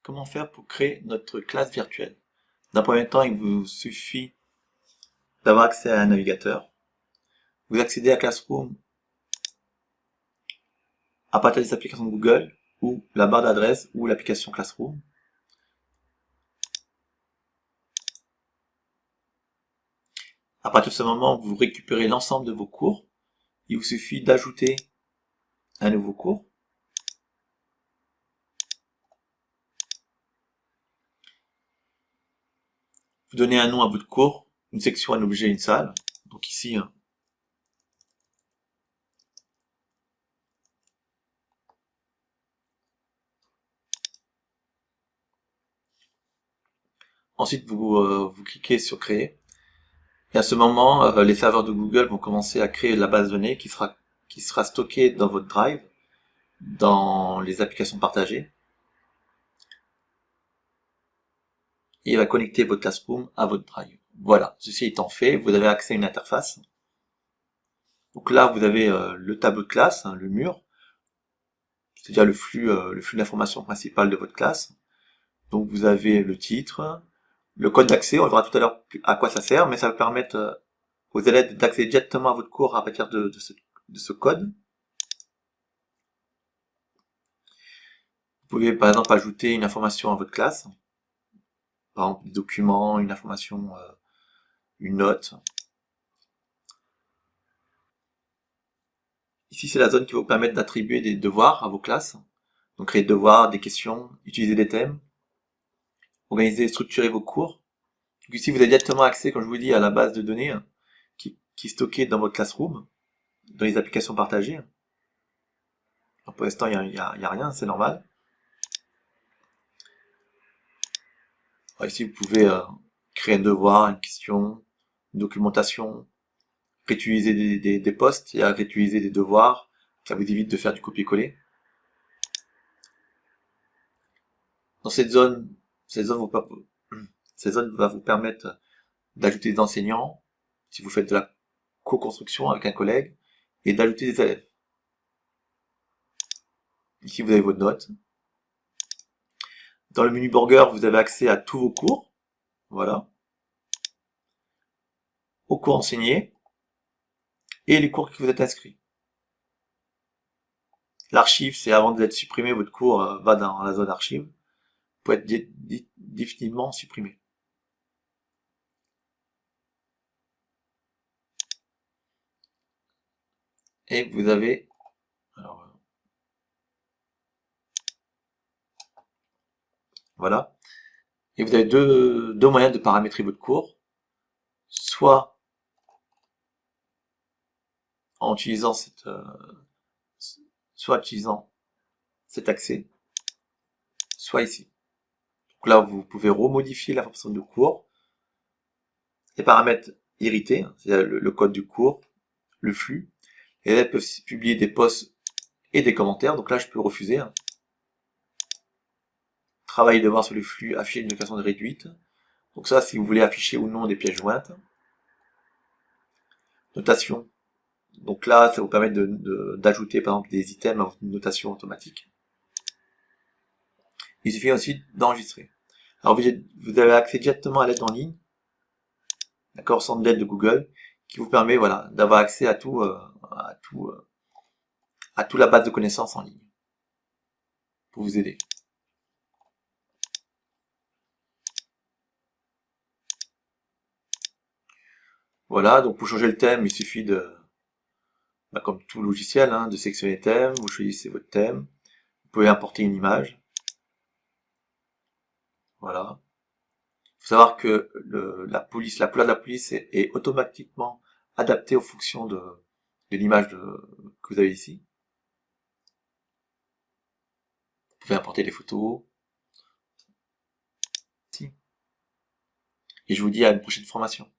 comment faire pour créer notre classe virtuelle. D'un premier temps, il vous suffit d'avoir accès à un navigateur. Vous accédez à Classroom à partir des applications de Google ou la barre d'adresse ou l'application Classroom. À partir de ce moment, vous récupérez l'ensemble de vos cours. Il vous suffit d'ajouter un nouveau cours. Vous donnez un nom à votre cours, une section, un objet, une salle. Donc ici, ensuite vous cliquez sur créer. Et à ce moment, les serveurs de Google vont commencer à créer la base de données qui sera stockée dans votre Drive, dans les applications partagées. Et il va connecter votre Classroom à votre Drive. Voilà, ceci étant fait, vous avez accès à une interface. Donc là, vous avez le tableau de classe, le mur, c'est-à-dire le flux d'informations principal de votre classe. Donc vous avez le titre, le code d'accès, on verra tout à l'heure à quoi ça sert, mais ça va permettre aux élèves d'accéder directement à votre cours à partir de ce code. Vous pouvez par exemple ajouter une information à votre classe, par exemple des documents, une information, une note. Ici c'est la zone qui va vous permettre d'attribuer des devoirs à vos classes. Donc créer des devoirs, des questions, utiliser des thèmes, organiser et structurer vos cours. Donc ici vous avez directement accès, comme je vous dis, à la base de données qui est stockée dans votre Classroom, dans les applications partagées. Alors pour l'instant il n'y a rien, c'est normal. Alors ici vous pouvez créer un devoir, une question, une documentation, réutiliser des posts et à réutiliser des devoirs, ça vous évite de faire du copier-coller. Dans cette zone va vous permettre d'ajouter des enseignants, si vous faites de la co-construction avec un collègue, et d'ajouter des élèves. Ici vous avez vos notes. Dans le menu Burger, vous avez accès à tous vos cours, voilà, aux cours enseignés, et les cours qui vous êtes inscrits. L'archive, c'est avant d'être supprimé, votre cours va dans la zone archive, pour être définitivement supprimé. Et vous avez, alors, voilà, et vous avez deux moyens de paramétrer votre cours, soit en utilisant cet accès, soit ici. Donc là, vous pouvez remodifier la fonction de cours, les paramètres hérités, c'est-à-dire le code du cours, le flux. Les élèves peuvent publier des posts et des commentaires. Donc là, je peux refuser. Travail et devoir sur le flux, afficher une notation de réduite. Donc ça, si vous voulez afficher ou non des pièces jointes. Notation. Donc là, ça vous permet d'ajouter par exemple des items à votre notation automatique. Il suffit ensuite d'enregistrer. Alors vous avez accès directement à l'aide en ligne, d'accord, sans l'aide de Google, qui vous permet voilà d'avoir accès à toute la base de connaissances en ligne pour vous aider. Voilà, donc pour changer le thème, il suffit comme tout logiciel, de sélectionner le thème, vous choisissez votre thème, vous pouvez importer une image. Voilà. Il faut savoir que la couleur de la police est automatiquement adaptée aux fonctions de l'image que vous avez ici. Vous pouvez importer des photos. Et je vous dis à une prochaine formation.